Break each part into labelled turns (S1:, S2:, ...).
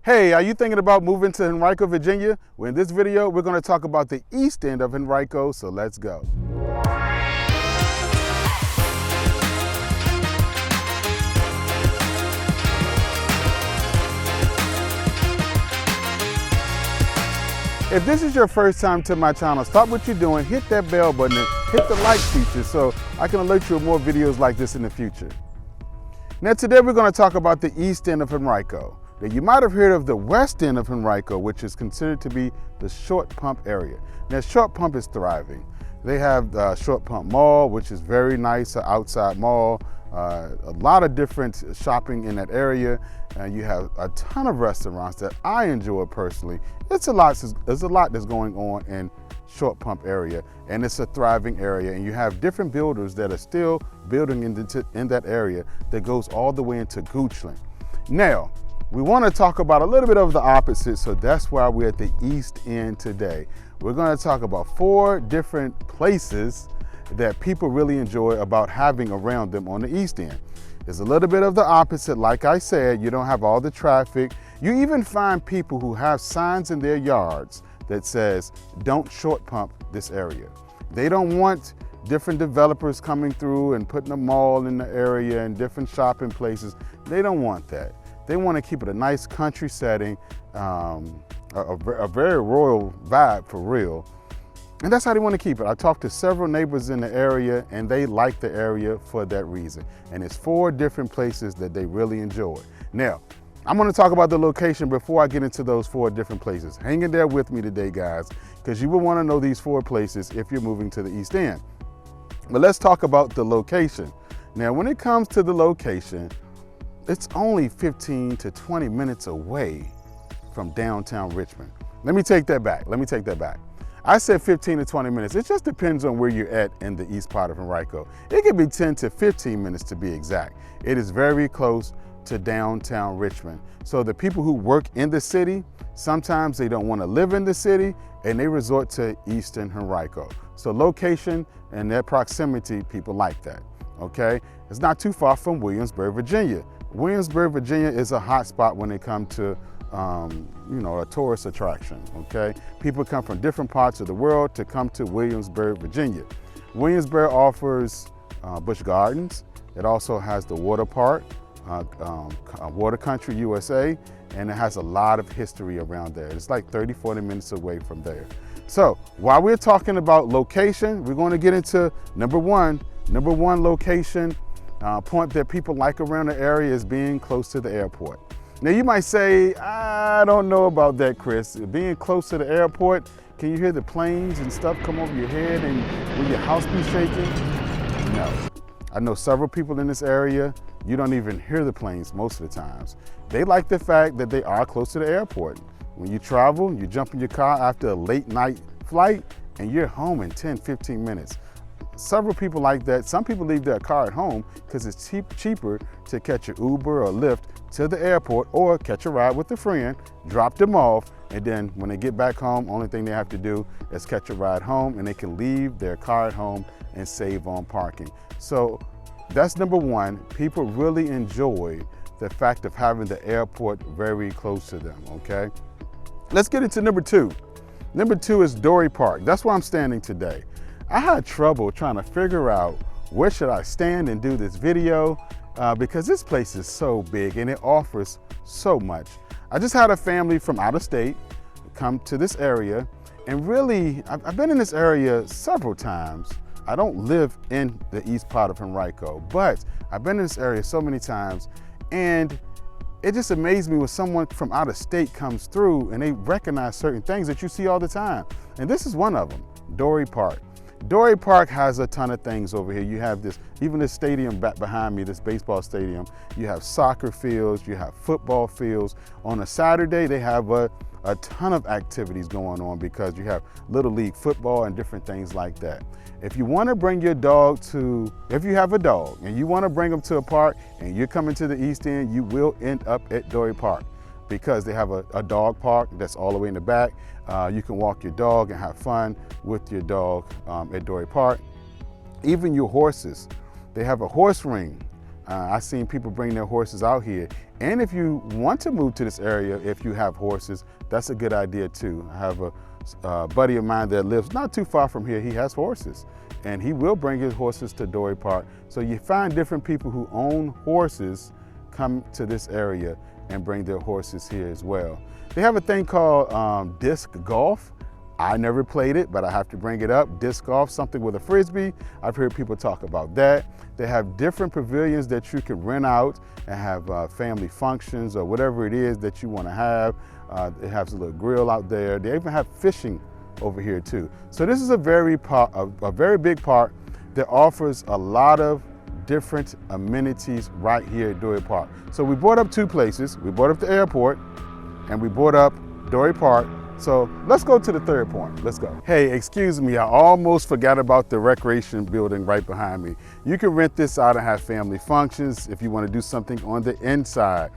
S1: Hey, are you thinking about moving to Henrico, Virginia? Well, in this video, we're going to talk about the east end of Henrico, so let's go. If this is your first time to my channel, stop what you're doing, hit that bell button, and hit the like feature so I can alert you of more videos like this in the future. Now today we're going to talk about the east end of Henrico. Now you might have heard of the west end of Henrico, which is considered to be the Short Pump area. Now Short Pump is thriving. They have the Short Pump Mall, which is very nice, an outside mall. A lot of different shopping in that area, and you have a ton of restaurants that I enjoy personally. There's a lot that's going on in Short Pump area, and it's a thriving area, and you have different builders that are still building in that area that goes all the way into Kingsland. Now, we want to talk about a little bit of the opposite, so that's why we're at the east end today. We're going to talk about 4 different places that people really enjoy about having around them on the east end. It's a little bit of the opposite. Like I said, you don't have all the traffic. You even find people who have signs in their yards that says, don't short pump this area. They don't want different developers coming through and putting a mall in the area and different shopping places. They don't want that. They want to keep it a nice country setting, a very royal vibe for real. And that's how they want to keep it. I talked to several neighbors in the area and they like the area for that reason. And it's 4 different places that they really enjoy. Now, I'm going to talk about the location before I get into those 4 different places. Hang in there with me today, guys, because you will want to know these 4 places if you're moving to the east end. But let's talk about the location. Now, when it comes to the location, it's only 15 to 20 minutes away from downtown Richmond. Let me take that back. I said 15 to 20 minutes. It just depends on where you're at in the east part of Henrico. It could be 10 to 15 minutes to be exact. It is very close to downtown Richmond. So the people who work in the city, sometimes they don't want to live in the city and they resort to eastern Henrico. So location and their proximity, people like that, okay? It's not too far from Williamsburg, Virginia. Williamsburg, Virginia is a hot spot when it comes to a tourist attraction, okay? People come from different parts of the world to come to Williamsburg, Virginia. Williamsburg offers Busch Gardens. It also has the water park, Water Country USA, and it has a lot of history around there. It's like 30, 40 minutes away from there. So while we're talking about location, we're going to get into number one location point that people like around the area is being close to the airport. Now you might say, I don't know about that, Chris. Being close to the airport, can you hear the planes and stuff come over your head and will your house be shaking? No. I know several people in this area, you don't even hear the planes most of the times. They like the fact that they are close to the airport. When you travel, you jump in your car after a late night flight and you're home in 10, 15 minutes. Several people like that. Some people leave their car at home because it's cheaper to catch an Uber or Lyft to the airport or catch a ride with a friend, drop them off, and then when they get back home, only thing they have to do is catch a ride home and they can leave their car at home and save on parking. So that's number 1. People really enjoy the fact of having the airport very close to them, okay? Let's get into number 2. Number 2 is Dorey Park. That's where I'm standing today. I had trouble trying to figure out where should I stand and do this video because this place is so big and it offers so much. I just had a family from out of state come to this area, and really I've been in this area several times. I don't live in the east part of Henrico, but I've been in this area so many times, and it just amazed me when someone from out of state comes through and they recognize certain things that you see all the time. And this is one of them, Dorey Park. Dorey Park has a ton of things over here. You have even this stadium back behind me, this baseball stadium. You have soccer fields, you have football fields. On a Saturday, they have a ton of activities going on because you have Little League football and different things like that. If you want to bring your dog if you have a dog and you want to bring them to a park and you're coming to the east end, you will end up at Dorey Park because they have a dog park that's all the way in the back. You can walk your dog and have fun with your dog at Dorey Park. Even your horses, they have a horse ring I've seen people bring their horses out here And if you want to move to this area, if you have horses, that's a good idea too. I have a buddy of mine that lives not too far from here. He has horses, and he will bring his horses to Dorey Park. So you find different people who own horses come to this area and bring their horses here as well. They have a thing called disc golf. I never played it, but I have to bring it up. Disc golf, something with a Frisbee. I've heard people talk about that. They have different pavilions that you can rent out and have family functions or whatever it is that you want to have. It has a little grill out there. They even have fishing over here too. So this is a very big park that offers a lot of different amenities right here at Dorey Park. So we brought up two places. We brought up the airport and we brought up Dorey Park. So let's go to the third point. Let's go. Hey, excuse me, I almost forgot about the recreation building right behind me. You can rent this out and have family functions if you want to do something on the inside.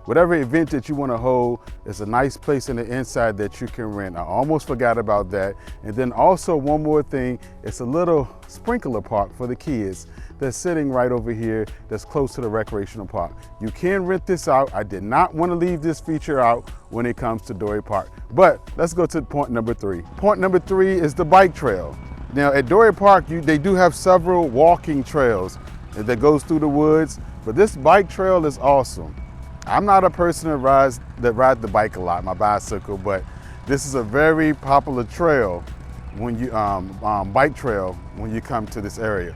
S1: Whatever event that you want to hold, it's a nice place in the inside that you can rent. I almost forgot about that. And then also one more thing, it's a little sprinkler park for the kids that's sitting right over here that's close to the recreational park. You can rent this out. I did not want to leave this feature out when it comes to Dorey Park. But let's go to point number 3. Point number 3 is the bike trail. Now at Dorey Park, they do have several walking trails that goes through the woods, but this bike trail is awesome. I'm not a person that rides the bike a lot, my bicycle, but this is a very popular trail when you bike trail when you come to this area.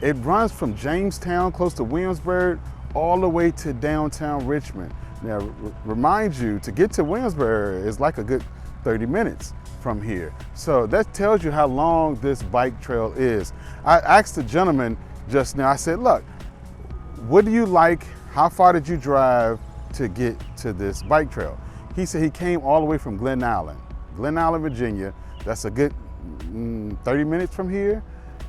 S1: It runs from Jamestown, close to Williamsburg, all the way to downtown Richmond. Now, remind you, to get to Williamsburg is like a good 30 minutes from here. So that tells you how long this bike trail is. I asked the gentleman just now, I said, look, what do you like? How far did you drive to get to this bike trail? He said he came all the way from Glen Island, Virginia. That's a good 30 minutes from here.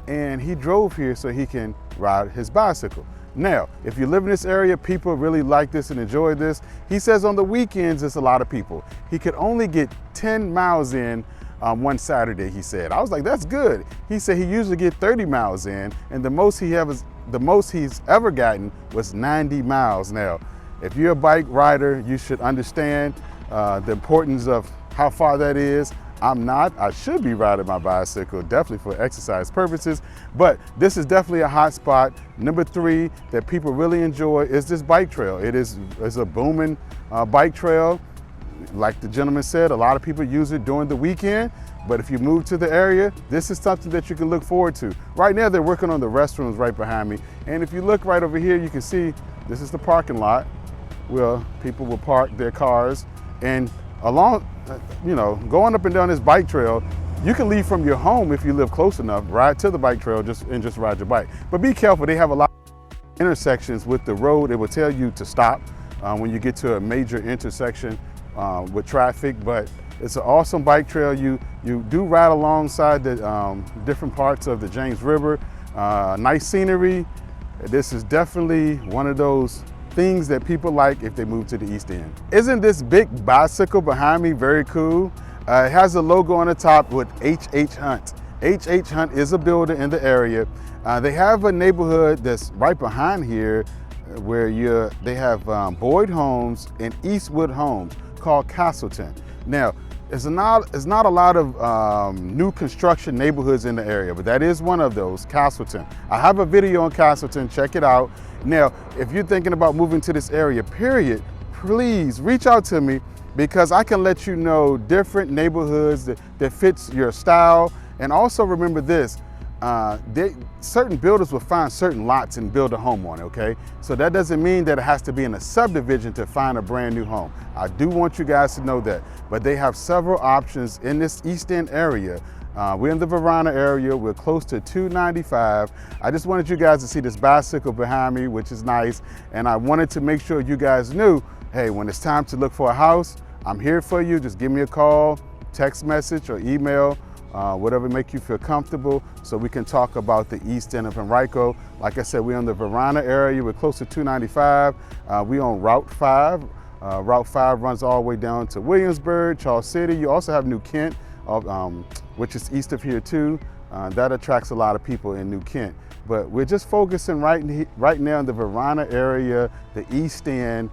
S1: And he drove here so he can ride his bicycle. Now, if you live in this area, people really like this and enjoy this. He says on the weekends, it's a lot of people. He could only get 10 miles in one Saturday, he said. I was like, that's good. He said he usually get 30 miles in, and the most he's ever gotten was 90 miles. Now, if you're a bike rider, you should understand the importance of how far that is. I'm not. I should be riding my bicycle, definitely for exercise purposes, but this is definitely a hot spot. Number 3 that people really enjoy is this bike trail. It's a booming bike trail. Like the gentleman said, a lot of people use it during the weekend, but if you move to the area, this is something that you can look forward to. Right now, they're working on the restrooms right behind me, and if you look right over here, you can see this is the parking lot where people will park their cars, and along, going up and down this bike trail, you can leave from your home if you live close enough, ride to the bike trail and just ride your bike. But be careful, they have a lot of intersections with the road. It will tell you to stop when you get to a major intersection with traffic, but it's an awesome bike trail. You do ride alongside the different parts of the James River. Nice scenery. This is definitely one of those things that people like if they move to the East End. Isn't this big bicycle behind me very cool? It has a logo on the top with H.H. Hunt. H.H. Hunt is a builder in the area. They have a neighborhood that's right behind here where they have Boyd Homes and Eastwood Homes called Castleton. Now, it's not a lot of new construction neighborhoods in the area, but that is one of those, Castleton. I have a video on Castleton, check it out. Now, if you're thinking about moving to this area, period, please reach out to me because I can let you know different neighborhoods that fits your style. And also remember this, certain builders will find certain lots and build a home on it, okay? So that doesn't mean that it has to be in a subdivision to find a brand new home. I do want you guys to know that, but they have several options in this East End area. We're in the Marina area, we're close to 295. I just wanted you guys to see this bicycle behind me, which is nice, and I wanted to make sure you guys knew, hey, when it's time to look for a house, I'm here for you. Just give me a call, text message, or email. Whatever make you feel comfortable so we can talk about the East End of Henrico. Like I said, we're in the Marina area, we're close to 295. We on Route 5. Route 5 runs all the way down to Williamsburg, Charles City. You also have New Kent, which is east of here too. That attracts a lot of people in New Kent. But we're just focusing right now in the Marina area, the East End,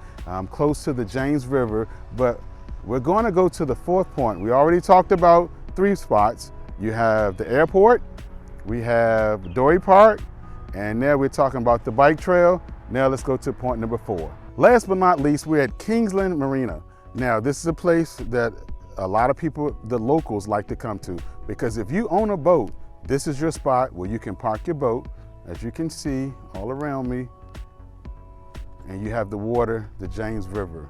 S1: close to the James River. But we're going to go to the fourth point. We already talked about 3 spots. You have the airport, we have Dorey Park, and now we're talking about the bike trail. Now let's go to point number 4. Last but not least, we're at Kingsland Marina. Now this is a place that a lot of people, the locals, like to come to, because if you own a boat, this is your spot where you can park your boat, as you can see all around me, and you have the water, the James River.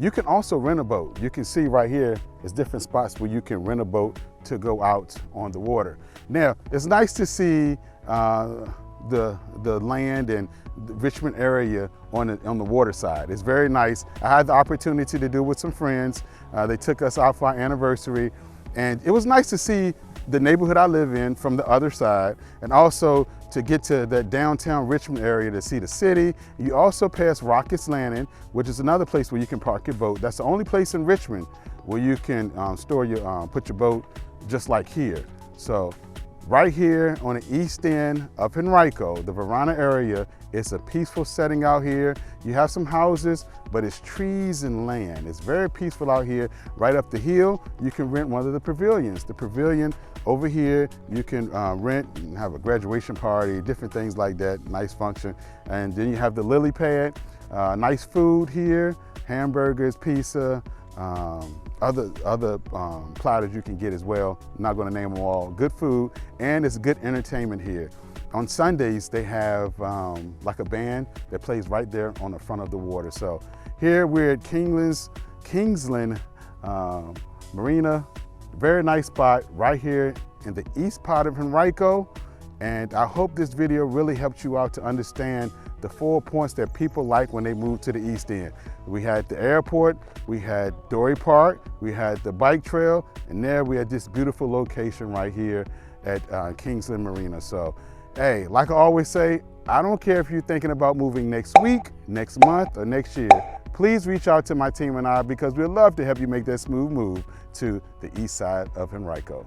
S1: You can also rent a boat. You can see right here, there's different spots where you can rent a boat to go out on the water. Now, it's nice to see the land and the Richmond area on the water side. It's very nice. I had the opportunity to do it with some friends. They took us out for our anniversary, and it was nice to see the neighborhood I live in from the other side, and also to get to that downtown Richmond area to see the city. You also pass Rockets Landing, which is another place where you can park your boat. That's the only place in Richmond where you can store your, put your boat just like here. So right here on the East End of Henrico, the Marina area, it's a peaceful setting out here. You have some houses, but it's trees and land. It's very peaceful out here. Right up the hill, you can rent one of the pavilions. The pavilion over here, you can rent and have a graduation party, different things like that, nice function. And then you have the lily pad, nice food here, hamburgers, pizza, other platters you can get as well. I'm not gonna name them all. Good food, and it's good entertainment here. On Sundays, they have like a band that plays right there on the front of the water. So here we're at Kingsland Marina. Very nice spot right here in the east part of Henrico. And I hope this video really helped you out to understand the 4 points that people like when they move to the East End. We had the airport, we had Dorey Park, we had the bike trail, and there we had this beautiful location right here at Kingsland Marina. So, hey, like I always say, I don't care if you're thinking about moving next week, next month, or next year. Please reach out to my team and I, because we'd love to help you make that smooth move to the east side of Henrico.